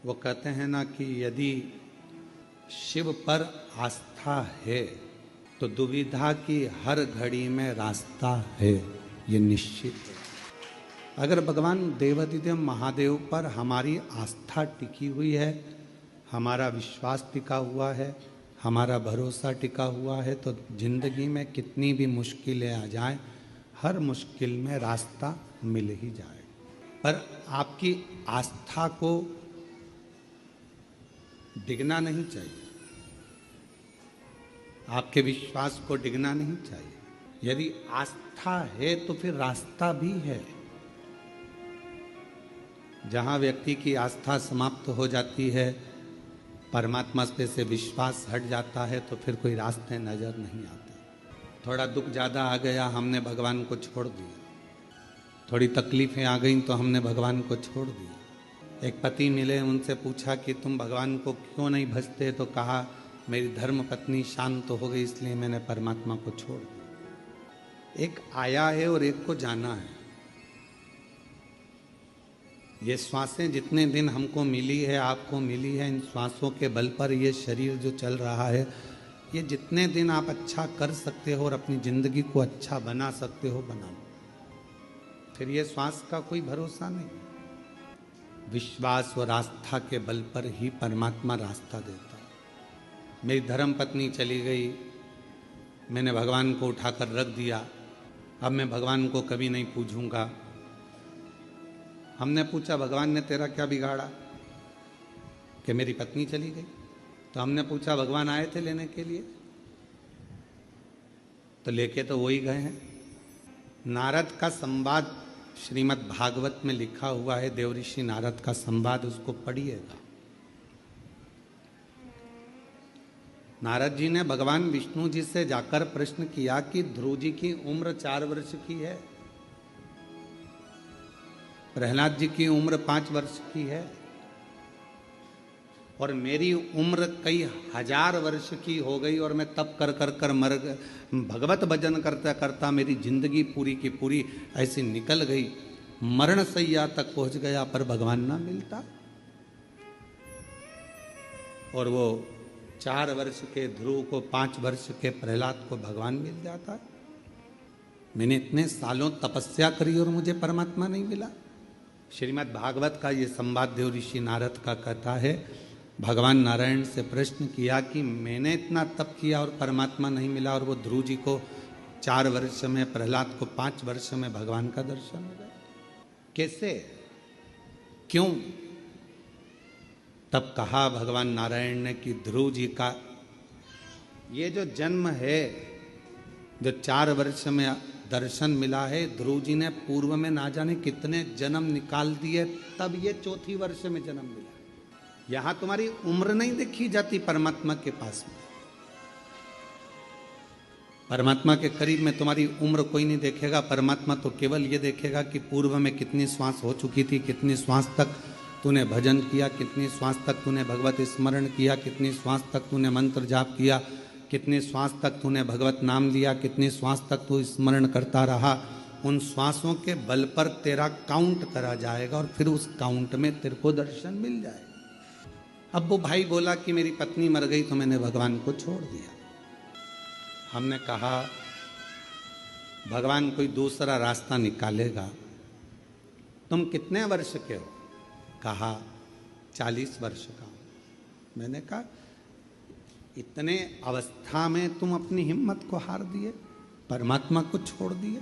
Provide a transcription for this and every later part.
वो कहते हैं ना कि यदि शिव पर आस्था है तो दुविधा की हर घड़ी में रास्ता है, ये निश्चित है। अगर भगवान देवाधिदेव महादेव पर हमारी आस्था टिकी हुई है, हमारा विश्वास टिका हुआ है, हमारा भरोसा टिका हुआ है, तो जिंदगी में कितनी भी मुश्किलें आ जाएं, हर मुश्किल में रास्ता मिल ही जाए। पर आपकी आस्था को डिगना नहीं चाहिए, आपके विश्वास को डिगना नहीं चाहिए। यदि आस्था है तो फिर रास्ता भी है। जहां व्यक्ति की आस्था समाप्त हो जाती है, परमात्मा पे से विश्वास हट जाता है, तो फिर कोई रास्ते नजर नहीं आते। थोड़ा दुख ज्यादा आ गया, हमने भगवान को छोड़ दिया। थोड़ी तकलीफें आ गई तो हमने भगवान को छोड़ दिया। एक पति मिले, उनसे पूछा कि तुम भगवान को क्यों नहीं भजते, तो कहा मेरी धर्म पत्नी शांत हो गई इसलिए मैंने परमात्मा को छोड़ दिया। एक आया है और एक को जाना है। ये श्वासें जितने दिन हमको मिली है, आपको मिली है, इन श्वासों के बल पर ये शरीर जो चल रहा है, ये जितने दिन आप अच्छा कर सकते हो और अपनी जिंदगी को अच्छा बना सकते हो, बना लो। फिर ये श्वास का कोई भरोसा नहीं। विश्वास और आस्था के बल पर ही परमात्मा रास्ता देता है। मेरी धर्म पत्नी चली गई, मैंने भगवान को उठाकर रख दिया, अब मैं भगवान को कभी नहीं पूछूंगा। हमने पूछा भगवान ने तेरा क्या बिगाड़ा कि मेरी पत्नी चली गई? तो हमने पूछा भगवान आए थे लेने के लिए? तो लेके तो वही गए हैं। नारद का संवाद श्रीमद् भागवत में लिखा हुआ है, देवऋषि नारद का संवाद, उसको पढ़िएगा। नारद जी ने भगवान विष्णु जी से जाकर प्रश्न किया कि ध्रुव जी की उम्र 4 वर्ष की है, प्रहलाद जी की उम्र 5 वर्ष की है, और मेरी उम्र कई हजार वर्ष की हो गई और मैं तप कर कर कर मर भगवत भजन करता करता मेरी जिंदगी पूरी की पूरी ऐसी निकल गई, मरण सैया तक पहुंच गया, पर भगवान ना मिलता। और वो 4 वर्ष के ध्रुव को 5 वर्ष के प्रहलाद को भगवान मिल जाता। मैंने इतने सालों तपस्या करी और मुझे परमात्मा नहीं मिला। श्रीमद् भागवत का ये संवाद देव ऋषि नारद का कहता है, भगवान नारायण से प्रश्न किया कि मैंने इतना तप किया और परमात्मा नहीं मिला, और वो ध्रुव जी को 4 वर्ष में, प्रहलाद को 5 वर्ष में भगवान का दर्शन हो गया। कैसे, क्यों? तब कहा भगवान नारायण ने कि ध्रुव जी का ये जो जन्म है, जो 4 वर्ष में दर्शन मिला है, ध्रुव जी ने पूर्व में ना जाने कितने जन्म निकाल दिए, तब ये 4 वर्ष में जन्म मिला। यहां तुम्हारी उम्र नहीं देखी जाती परमात्मा के पास में। परमात्मा के करीब में तुम्हारी उम्र कोई नहीं देखेगा। परमात्मा तो केवल ये देखेगा कि पूर्व में कितनी श्वास हो चुकी थी, कितनी श्वास तक तूने भजन किया, कितनी श्वास तक तूने भगवत स्मरण किया, कितनी श्वास तक तूने मंत्र जाप किया, कितनी श्वास तक तूने भगवत नाम लिया, कितनी श्वास तक तू स्मरण करता रहा। उन श्वासों के बल पर तेरा काउंट करा जाएगा और फिर उस काउंट में तेरे को दर्शन मिल जाएगा। अब वो भाई बोला कि मेरी पत्नी मर गई तो मैंने भगवान को छोड़ दिया। हमने कहा भगवान कोई दूसरा रास्ता निकालेगा। तुम कितने वर्ष के हो? कहा 40 वर्ष का हूं। मैंने कहा इतने अवस्था में तुम अपनी हिम्मत को हार दिए, परमात्मा को छोड़ दिए।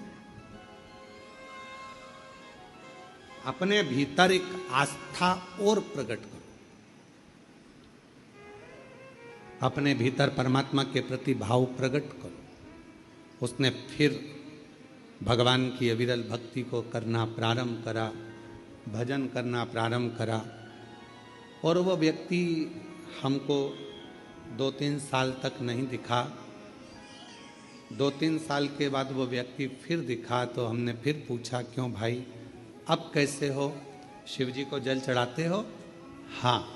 अपने भीतर एक आस्था और प्रकट करो, अपने भीतर परमात्मा के प्रति भाव प्रकट करो। उसने फिर भगवान की अविरल भक्ति को करना प्रारंभ करा, भजन करना प्रारंभ करा, और वो व्यक्ति हमको 2-3 साल तक नहीं दिखा। 2-3 साल के बाद वो व्यक्ति फिर दिखा, तो हमने फिर पूछा क्यों भाई अब कैसे हो? शिव जी को जल चढ़ाते हो? हाँ,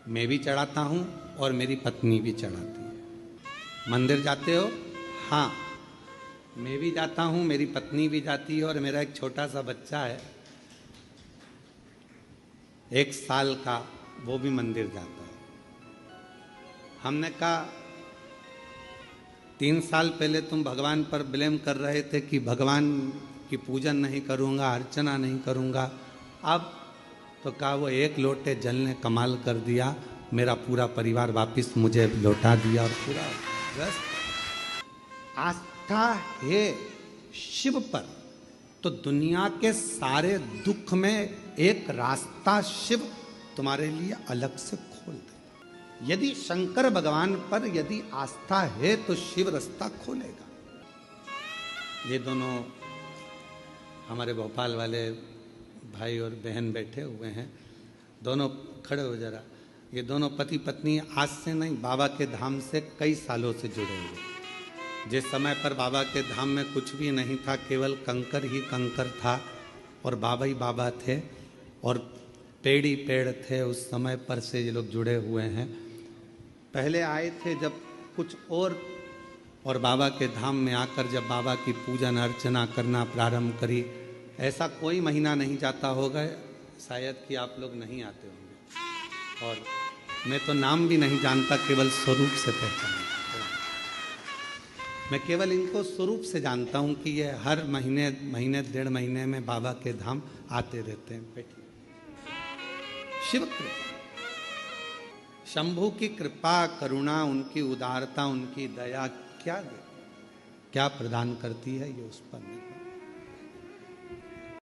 मैं भी चढ़ाता हूँ और मेरी पत्नी भी चढ़ाती है। मंदिर जाते हो? हाँ, मैं भी जाता हूँ, मेरी पत्नी भी जाती है और मेरा एक छोटा सा बच्चा है। 1 साल का, वो भी मंदिर जाता है। हमने कहा 3 साल पहले तुम भगवान पर ब्लेम कर रहे थे कि भगवान की पूजन नहीं करूँगा, अर्चना नहीं करूँगा, अब तो कहा वो 1 लोटे जल ने कमाल कर दिया, मेरा पूरा परिवार वापस मुझे लौटा दिया। और पूरा बस आस्था है शिव पर, तो दुनिया के सारे दुख में एक रास्ता शिव तुम्हारे लिए अलग से खोल दे। यदि शंकर भगवान पर यदि आस्था है तो शिव रास्ता खोलेगा। ये दोनों हमारे भोपाल वाले भाई और बहन बैठे हुए हैं, दोनों खड़े हो जरा। ये दोनों पति पत्नी आज से नहीं, बाबा के धाम से कई सालों से जुड़े हुए। जिस समय पर बाबा के धाम में कुछ भी नहीं था, केवल कंकर ही कंकर था और बाबा ही बाबा थे और पेड़ ही पेड़ थे, उस समय पर से ये लोग जुड़े हुए हैं। पहले आए थे जब कुछ और बाबा के धाम में आकर जब बाबा की पूजन अर्चना करना प्रारंभ करी, ऐसा कोई महीना नहीं जाता होगा शायद कि आप लोग नहीं आते होंगे। और मैं तो नाम भी नहीं जानता, केवल स्वरूप से पहचानता। मैं केवल इनको स्वरूप से जानता हूँ कि ये हर महीने 1.5 महीने में बाबा के धाम आते रहते हैं। बैठिए। शिव कृपा, शंभु की कृपा, करुणा, उनकी उदारता, उनकी दया क्या प्रदान करती है, ये उस पर नहीं।